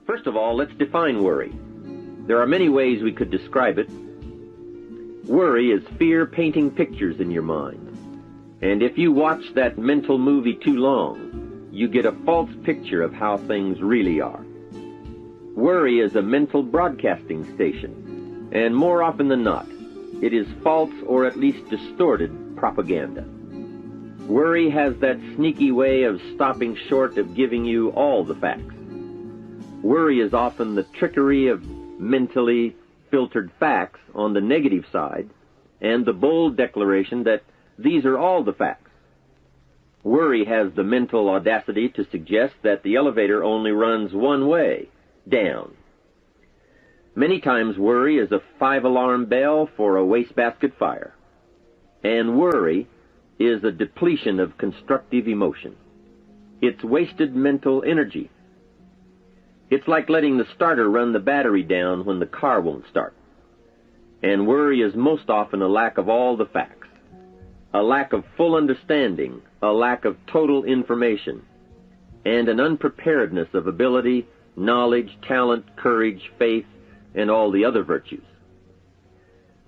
First of all, let's define worry. There are many ways we could describe it. Worry is fear painting pictures in your mind. And if you watch that mental movie too long, you get a false picture of how things really are. Worry is a mental broadcasting station, and more often than not, it is false or at least distorted propaganda. Worry has that sneaky way of stopping short of giving you all the facts. Worry is often the trickery of mentally filtered facts on the negative side, and the bold declaration that these are all the facts. Worry has the mental audacity to suggest that the elevator only runs one way, down. Many times worry is a 5-alarm bell for a wastebasket fire. And worry is a depletion of constructive emotion. It's wasted mental energy. It's like letting the starter run the battery down when the car won't start. And worry is most often a lack of all the facts, a lack of full understanding, a lack of total information, and an unpreparedness of ability, knowledge, talent, courage, faith, and all the other virtues.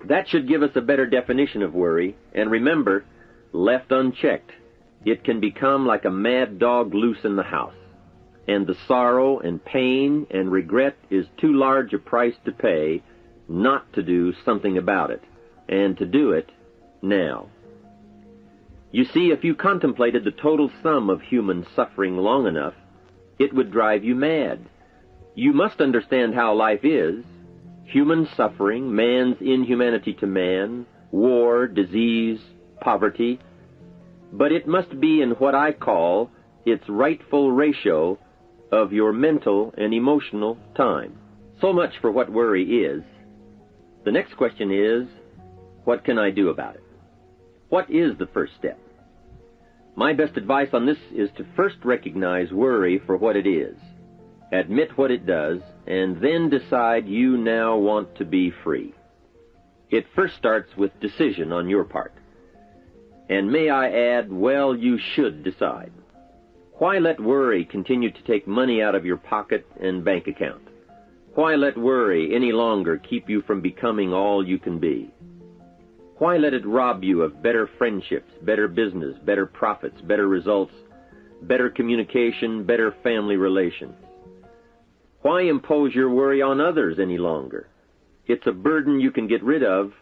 That should give us a better definition of worry, and remember, left unchecked, it can become like a mad dog loose in the house, and the sorrow and pain and regret is too large a price to pay not to do something about it, and to do it now. You see, if you contemplated the total sum of human suffering long enough, it would drive you mad. You must understand how life is. Human suffering, man's inhumanity to man, war, disease, poverty. But it must be in what I call its rightful ratio of your mental and emotional time. So much for what worry is. The next question is, what can I do about it? What is the first step? My best advice on this is to first recognize worry for what it is, admit what it does, and then decide you now want to be free. It first starts with decision on your part. And may I add, well, you should decide. Why let worry continue to take money out of your pocket and bank account? Why let worry any longer keep you from becoming all you can be? Why let it rob you of better friendships, better business, better profits, better results, better communication, better family relations? Why impose your worry on others any longer? It's a burden you can get rid of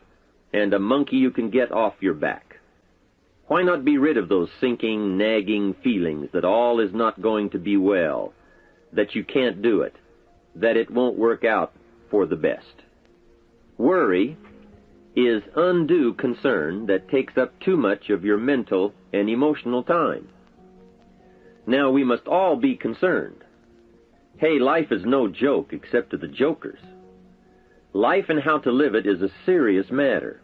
and a monkey you can get off your back. Why not be rid of those sinking, nagging feelings that all is not going to be well, that you can't do it, that it won't work out for the best? Worry is undue concern that takes up too much of your mental and emotional time. Now, we must all be concerned. Hey, life is no joke except to the jokers. Life and how to live it is a serious matter.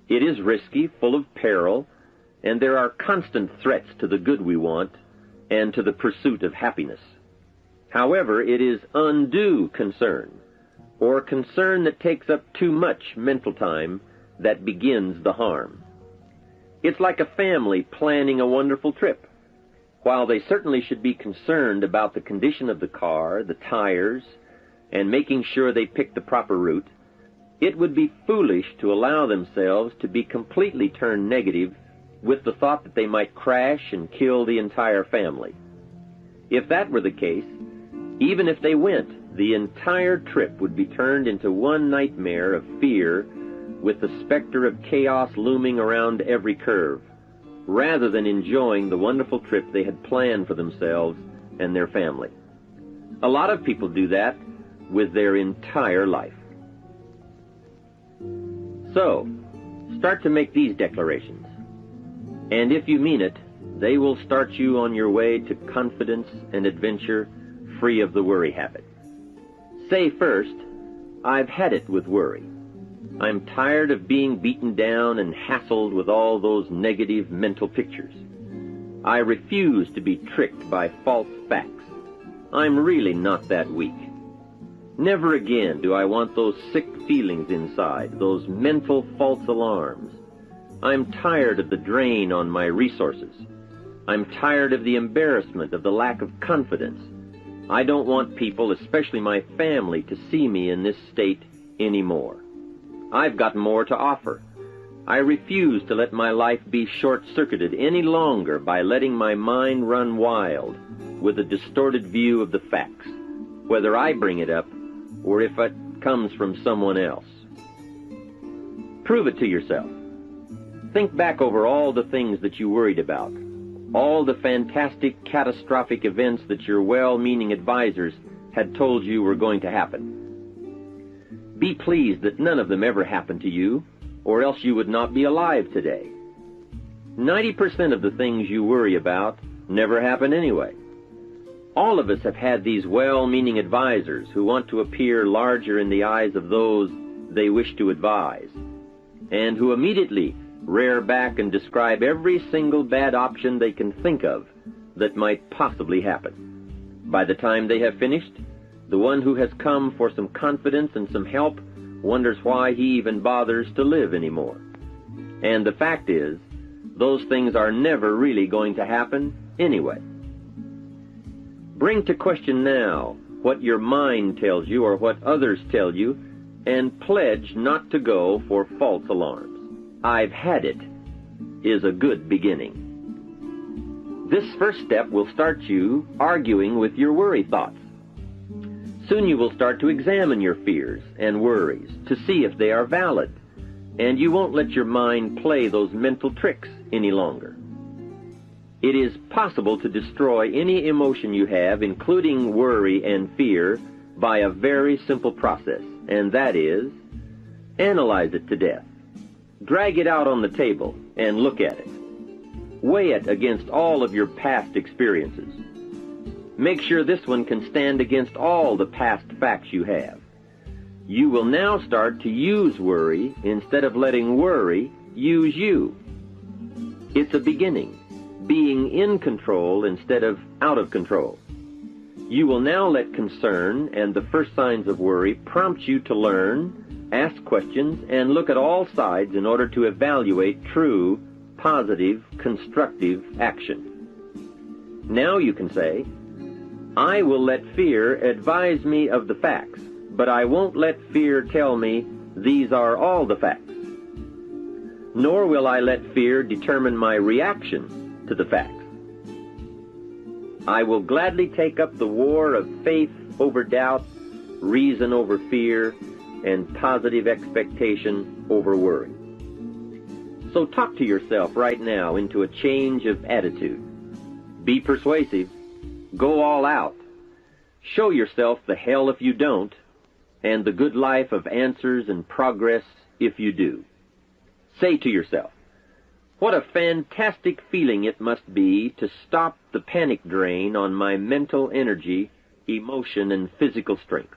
It is risky, full of peril, and there are constant threats to the good we want and to the pursuit of happiness. However, it is undue concern, or concern that takes up too much mental time, that begins the harm. It's like a family planning a wonderful trip. While they certainly should be concerned about the condition of the car, the tires, and making sure they pick the proper route, it would be foolish to allow themselves to be completely turned negative with the thought that they might crash and kill the entire family. If that were the case, even if they went, the entire trip would be turned into one nightmare of fear with the specter of chaos looming around every curve, rather than enjoying the wonderful trip they had planned for themselves and their family. A lot of people do that with their entire life. So, start to make these declarations. And if you mean it, they will start you on your way to confidence and adventure, free of the worry habit. Say first, I've had it with worry. I'm tired of being beaten down and hassled with all those negative mental pictures. I refuse to be tricked by false facts. I'm really not that weak. Never again do I want those sick feelings inside, those mental false alarms. I'm tired of the drain on my resources. I'm tired of the embarrassment of the lack of confidence. I don't want people, especially my family, to see me in this state anymore. I've got more to offer. I refuse to let my life be short-circuited any longer by letting my mind run wild with a distorted view of the facts, whether I bring it up or if it comes from someone else. Prove it to yourself. Think back over all the things that you worried about, all the fantastic, catastrophic events that your well-meaning advisors had told you were going to happen. Be pleased that none of them ever happened to you, or else you would not be alive today. 90% of the things you worry about never happen anyway. All of us have had these well-meaning advisors who want to appear larger in the eyes of those they wish to advise, and who immediately rear back and describe every single bad option they can think of that might possibly happen. By the time they have finished, the one who has come for some confidence and some help wonders why he even bothers to live anymore. And the fact is, those things are never really going to happen anyway. Bring to question now what your mind tells you or what others tell you, and pledge not to go for false alarms. "I've had it" is a good beginning. This first step will start you arguing with your worry thoughts. Soon you will start to examine your fears and worries to see if they are valid, and you won't let your mind play those mental tricks any longer. It is possible to destroy any emotion you have, including worry and fear, by a very simple process, and that is, analyze it to death. Drag it out on the table and look at it. Weigh it against all of your past experiences. Make sure this one can stand against all the past facts you have. You will now start to use worry instead of letting worry use you. It's a beginning, being in control instead of out of control. You will now let concern and the first signs of worry prompt you to learn, ask questions, and look at all sides in order to evaluate true, positive, constructive action. Now you can say, "I will let fear advise me of the facts, but I won't let fear tell me these are all the facts. Nor will I let fear determine my reaction to the facts. I will gladly take up the war of faith over doubt, reason over fear, and positive expectation over worry." So talk to yourself right now into a change of attitude. Be persuasive. Go all out. Show yourself the hell if you don't, and the good life of answers and progress if you do. Say to yourself, "What a fantastic feeling it must be to stop the panic drain on my mental energy, emotion, and physical strength.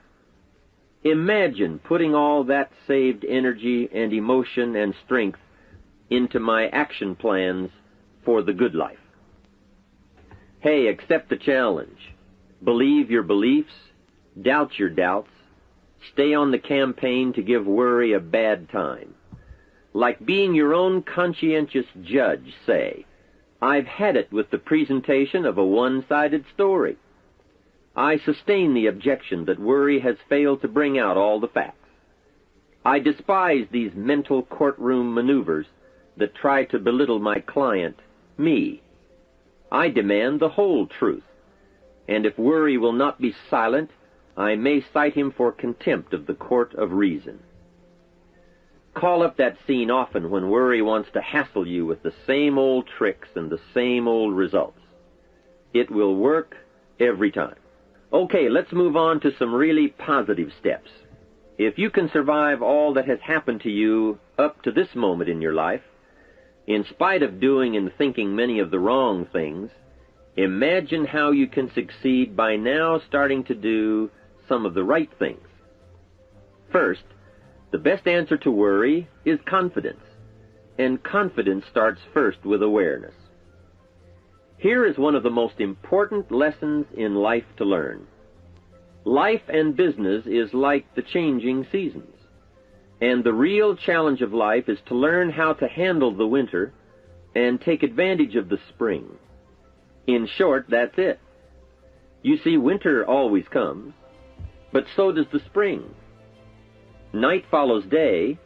Imagine putting all that saved energy and emotion and strength into my action plans for the good life." Hey, accept the challenge. Believe your beliefs, doubt your doubts, stay on the campaign to give worry a bad time. Like being your own conscientious judge, say, "I've had it with the presentation of a one-sided story. I sustain the objection that worry has failed to bring out all the facts. I despise these mental courtroom maneuvers that try to belittle my client, me. I demand the whole truth, and if worry will not be silent, I may cite him for contempt of the court of reason." Call up that scene often when worry wants to hassle you with the same old tricks and the same old results. It will work every time. Okay, let's move on to some really positive steps. If you can survive all that has happened to you up to this moment in your life, in spite of doing and thinking many of the wrong things, imagine how you can succeed by now starting to do some of the right things. First, the best answer to worry is confidence, and confidence starts first with awareness. Here is one of the most important lessons in life to learn. Life and business is like the changing seasons, and the real challenge of life is to learn how to handle the winter and take advantage of the spring. In short, that's it. You see, winter always comes, but so does the spring. Night follows day,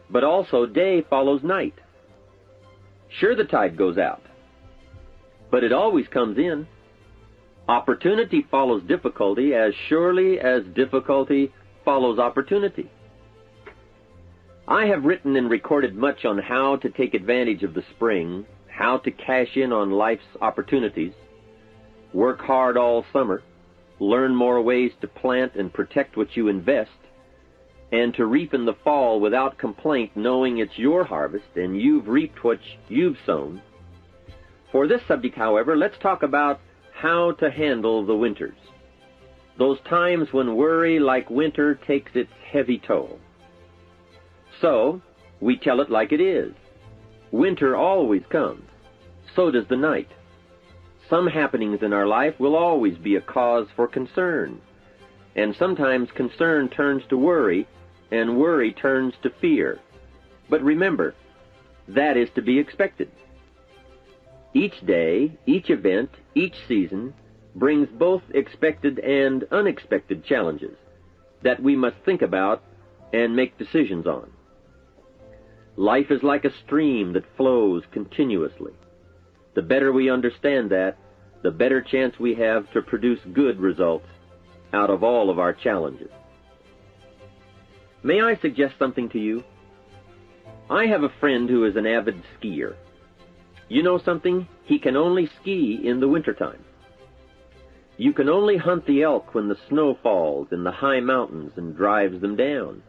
but also day follows night. Sure, the tide goes out, but it always comes in. Opportunity follows difficulty as surely as difficulty follows opportunity. I have written and recorded much on how to take advantage of the spring, how to cash in on life's opportunities, work hard all summer, learn more ways to plant and protect what you invest, and to reap in the fall without complaint, knowing it's your harvest and you've reaped what you've sown. For this subject, however, let's talk about how to handle the winters, those times when worry, like winter, takes its heavy toll. So, we tell it like it is. Winter always comes. So does the night. Some happenings in our life will always be a cause for concern. And sometimes concern turns to worry, and worry turns to fear. But remember, that is to be expected. Each day, each event, each season brings both expected and unexpected challenges that we must think about and make decisions on. Life is like a stream that flows continuously. The better we understand that, the better chance we have to produce good results out of all of our challenges. May I suggest something to you? I have a friend who is an avid skier. You know something? He can only ski in the wintertime. You can only hunt the elk when the snow falls in the high mountains and drives them down.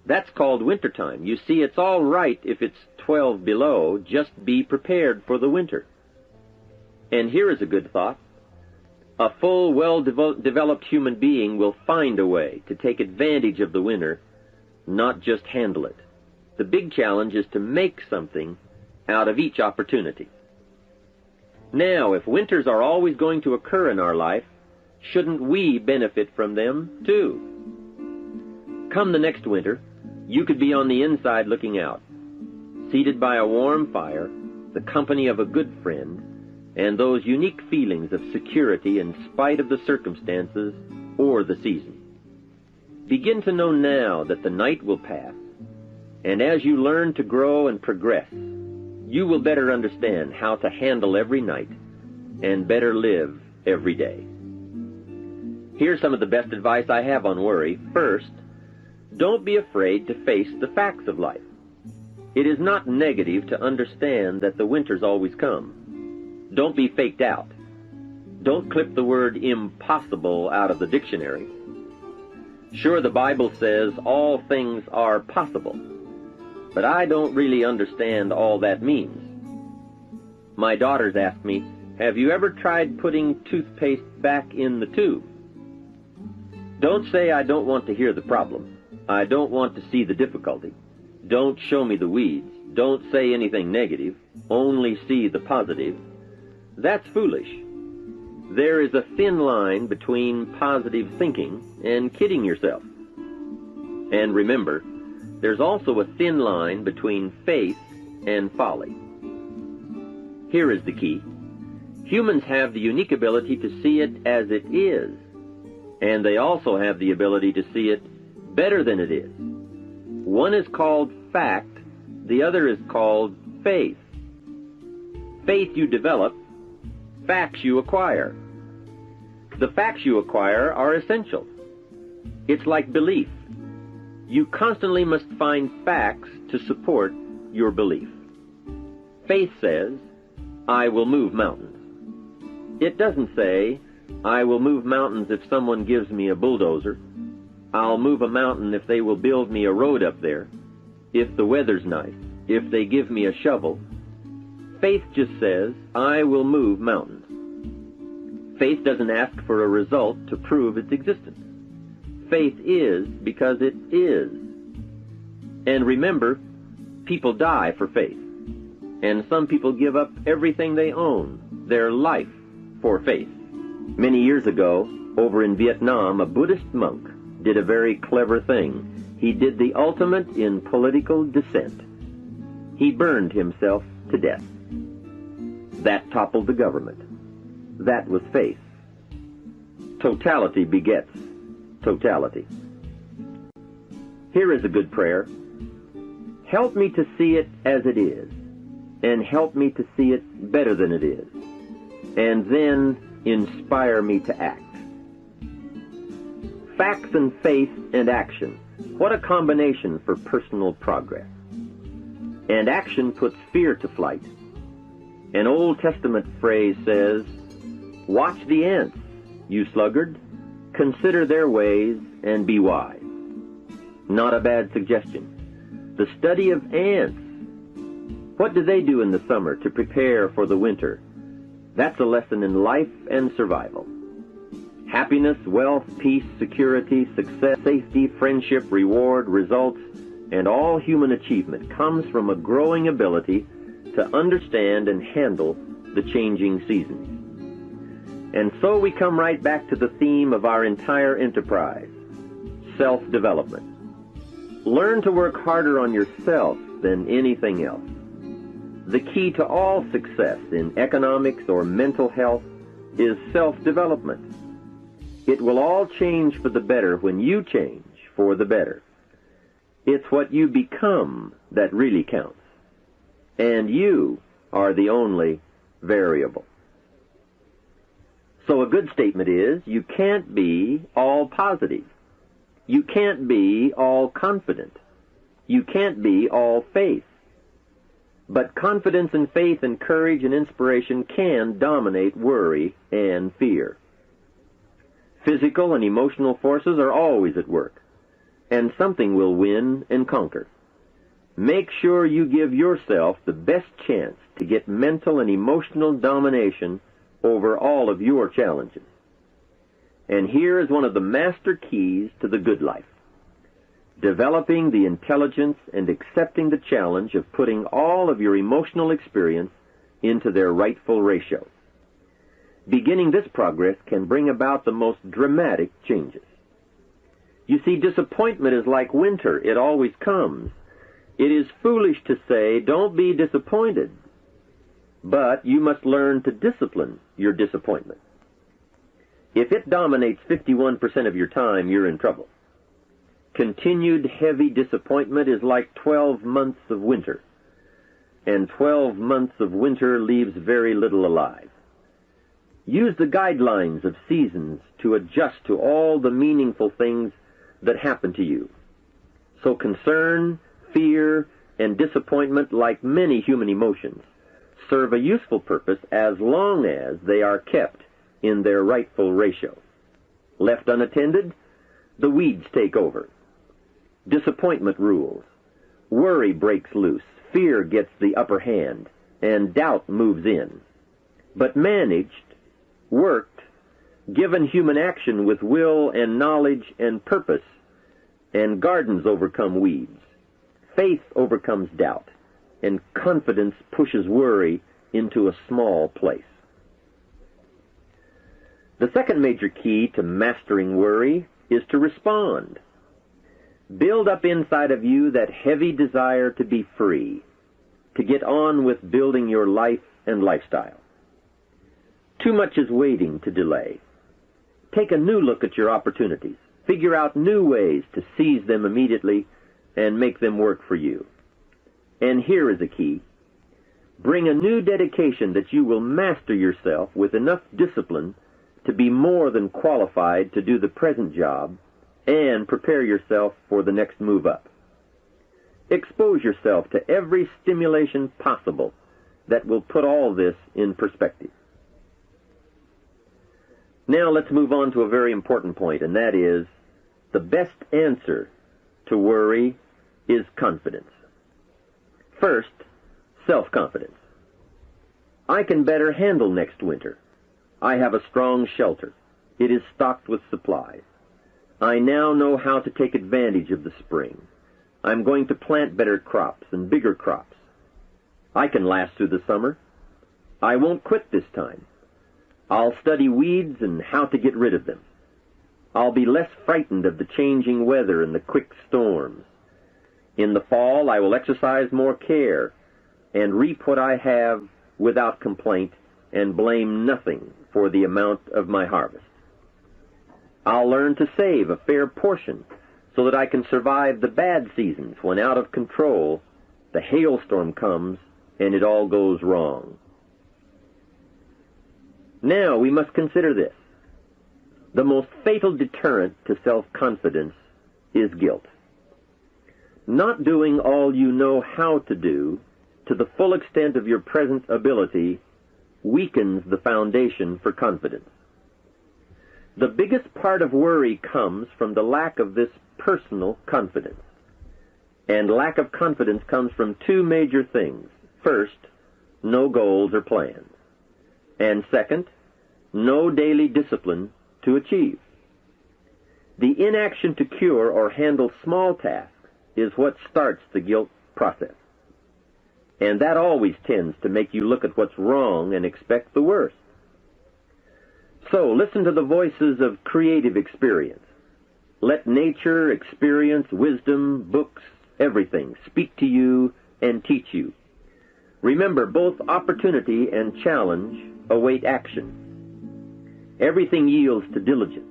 That's called wintertime. You see, it's all right if it's 12 below. Just be prepared for the winter. And here is a good thought. A full, well-developed human being will find a way to take advantage of the winter, not just handle it. The big challenge is to make something out of each opportunity. Now, if winters are always going to occur in our life, shouldn't we benefit from them too? Come the next winter, you could be on the inside looking out, seated by a warm fire, the company of a good friend, and those unique feelings of security in spite of the circumstances or the season. Begin to know now that the night will pass, and as you learn to grow and progress, you will better understand how to handle every night and better live every day. Here's some of the best advice I have on worry. First, don't be afraid to face the facts of life. It is not negative to understand that the winters always come. Don't be faked out. Don't clip the word impossible out of the dictionary. Sure, the Bible says all things are possible, but I don't really understand all that means. My daughters ask me, have you ever tried putting toothpaste back in the tube? Don't say I don't want to hear the problem. I don't want to see the difficulty. Don't show me the weeds. Don't say anything negative. Only see the positive. That's foolish. There is a thin line between positive thinking and kidding yourself. And remember, there's also a thin line between faith and folly. Here is the key. Humans have the unique ability to see it as it is, and they also have the ability to see it better than it is. One is called fact, the other is called faith. Faith you develop, facts you acquire. The facts you acquire are essential. It's like belief. You constantly must find facts to support your belief. Faith says, I will move mountains. It doesn't say, I will move mountains if someone gives me a bulldozer. I'll move a mountain if they will build me a road up there, if the weather's nice, if they give me a shovel. Faith just says, I will move mountains. Faith doesn't ask for a result to prove its existence. Faith is because it is. And remember, people die for faith. And some people give up everything they own, their life, for faith. Many years ago, over in Vietnam, a Buddhist monk did a very clever thing. He did the ultimate in political dissent. He burned himself to death. That toppled the government. That was faith. Totality begets totality. Here is a good prayer. Help me to see it as it is, and help me to see it better than it is, and then inspire me to act. Facts and faith and action. What a combination for personal progress. And action puts fear to flight. An Old Testament phrase says, "Watch the ants, you sluggard. Consider their ways and be wise." Not a bad suggestion. The study of ants. What do they do in the summer to prepare for the winter? That's a lesson in life and survival. Happiness, wealth, peace, security, success, safety, friendship, reward, results, and all human achievement comes from a growing ability to understand and handle the changing seasons. And so we come right back to the theme of our entire enterprise, self-development. Learn to work harder on yourself than anything else. The key to all success in economics or mental health is self-development. It will all change for the better when you change for the better. It's what you become that really counts. And you are the only variable. So a good statement is, you can't be all positive. You can't be all confident. You can't be all faith. But confidence and faith and courage and inspiration can dominate worry and fear. Physical and emotional forces are always at work, and something will win and conquer. Make sure you give yourself the best chance to get mental and emotional domination over all of your challenges. And here is one of the master keys to the good life: developing the intelligence and accepting the challenge of putting all of your emotional experience into their rightful ratio. Beginning this progress can bring about the most dramatic changes. You see, disappointment is like winter. It always comes. It is foolish to say, "Don't be disappointed." But you must learn to discipline your disappointment. If it dominates 51% of your time, you're in trouble. Continued heavy disappointment is like 12 months of winter, and 12 months of winter leaves very little alive. Use the guidelines of seasons to adjust to all the meaningful things that happen to you. So concern, fear, and disappointment, like many human emotions, serve a useful purpose as long as they are kept in their rightful ratio. Left unattended, the weeds take over. Disappointment rules. Worry breaks loose. Fear gets the upper hand, and doubt moves in. But managed, worked, given human action with will and knowledge and purpose, and gardens overcome weeds. Faith overcomes doubt, and confidence pushes worry into a small place. The second major key to mastering worry is to respond. Build up inside of you that heavy desire to be free, to get on with building your life and lifestyle. Too much is waiting to delay. Take a new look at your opportunities. Figure out new ways to seize them immediately and make them work for you. And here is a key. Bring a new dedication that you will master yourself with enough discipline to be more than qualified to do the present job and prepare yourself for the next move up. Expose yourself to every stimulation possible that will put all this in perspective. Now let's move on to a very important point, and that is, the best answer to worry is confidence. First, self-confidence. I can better handle next winter. I have a strong shelter. It is stocked with supplies. I now know how to take advantage of the spring. I'm going to plant better crops and bigger crops. I can last through the summer. I won't quit this time. I'll study weeds and how to get rid of them. I'll be less frightened of the changing weather and the quick storms. In the fall, I will exercise more care and reap what I have without complaint and blame nothing for the amount of my harvest. I'll learn to save a fair portion so that I can survive the bad seasons when out of control the hailstorm comes and it all goes wrong. Now we must consider this. The most fatal deterrent to self-confidence is guilt. Not doing all you know how to do to the full extent of your present ability weakens the foundation for confidence. The biggest part of worry comes from the lack of this personal confidence. And lack of confidence comes from two major things. First, no goals or plans. And second, no daily discipline to achieve. The inaction to cure or handle small tasks is what starts the guilt process. And that always tends to make you look at what's wrong and expect the worst. So listen to the voices of creative experience. Let nature, experience, wisdom, books, everything speak to you and teach you. Remember, both opportunity and challenge await action. Everything yields to diligence.